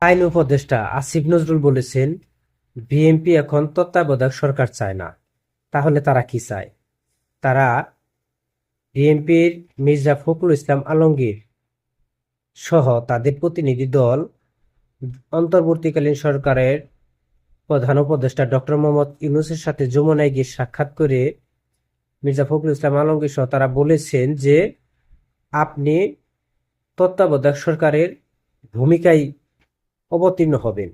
আইন উপদেষ্টা আসিফ নজরুল বলেছেন, বিএনপি এখন তত্ত্বাবধায়ক সরকার চায় না। তাহলে তারা কি চায়? তারা বিএনপির মির্জা ফখরুল ইসলাম আলমগীর সহ তাদের প্রতিনিধি দল অন্তর্বর্তীকালীন সরকারের প্রধান উপদেষ্টা ডক্টর মোহাম্মদ ইউনূসের সাথে যমুনায় গিয়ে সাক্ষাৎ করে মির্জা ফখরুল ইসলাম আলমগীর সহ তারা বলেছেন যে আপনি তত্ত্বাবধায়ক সরকারের ভূমিকায় অবতীর্ণ হবেন।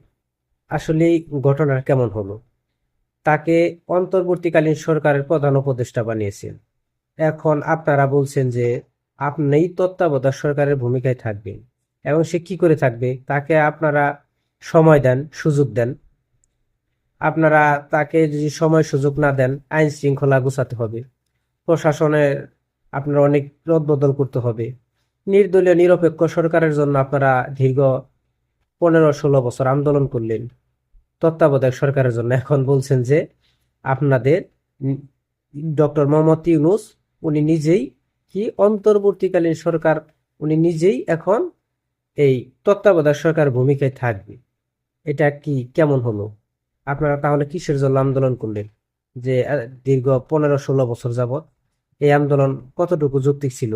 আসলে এই ঘটনার কেমন হলো? তাকে অন্তর্বর্তীকালীন সরকারের প্রধান উপদেষ্টা বানিয়েছেন। এখন আপনারা বলছেন যে আপনিই তত্ত্বাবধায়ক সরকারের ভূমিকায় থাকবেন, এবং সে কি করে থাকবে? তাকে আপনারা সময় দেন, সুযোগ দেন। আপনারা তাকে যদি সময় সুযোগ না দেন, আইন শৃঙ্খলা গুছাতে হবে, প্রশাসনের আপনারা অনেক রদবদল করতে হবে। নির্দলীয় নিরপেক্ষ সরকারের জন্য আপনারা দীর্ঘ 15-16 বছর আন্দোলন করলেন তত্ত্বাবধায়ক সরকারের জন্য। এখন বলছেন যে আপনাদের ডক্টর মোহাম্মদ ইউনূস উনি নিজেই কি অন্তর্বর্তীকালীন সরকার, উনি নিজেই এখন এই তত্ত্বাবধায়ক সরকার ভূমিকায় থাকবে। এটা কি কেমন হলো? আপনারা তাহলে কিসের জন্য আন্দোলন করলেন? যে দীর্ঘ 15-16 বছর যাবত এই আন্দোলন কতটুকু যৌক্তিক ছিল?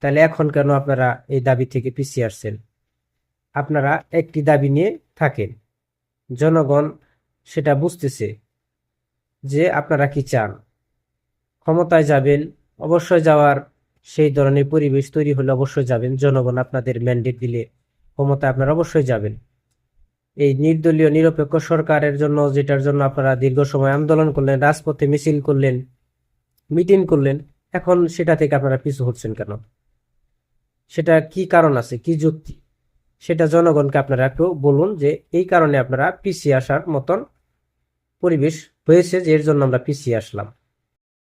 তাহলে এখন কেন আপনারা এই দাবি থেকে পিছিয়ে আসছেন? আপনারা একটি দাবি নিয়ে থাকেন, জনগণ সেটা বুঝতেছে যে আপনারা কি চান। ক্ষমতায় যাবেন, অবশ্যই যাওয়ার সেই ধরনের পরিবেশ তৈরি হলে অবশ্যই যাবেন। জনগণ আপনাদের ম্যান্ডেট দিলে ক্ষমতায় আপনারা অবশ্যই যাবেন। এই নির্দলীয় নিরপেক্ষ সরকারের জন্য, যেটার জন্য আপনারা দীর্ঘ সময় আন্দোলন করলেন, রাজপথে মিছিল করলেন, মিটিং করলেন, এখন সেটা থেকে আপনারা পিছু হচ্ছেন কেন? সেটা কি কারণ আছে, কি যুক্তি? সেটা জনগণকে আপনারা একটু বলুন যে এই কারণে আপনারা পিছিয়ে আসার মতন পরিবেশ হয়েছে, যে এর জন্য আমরা পিছিয়ে আসলাম।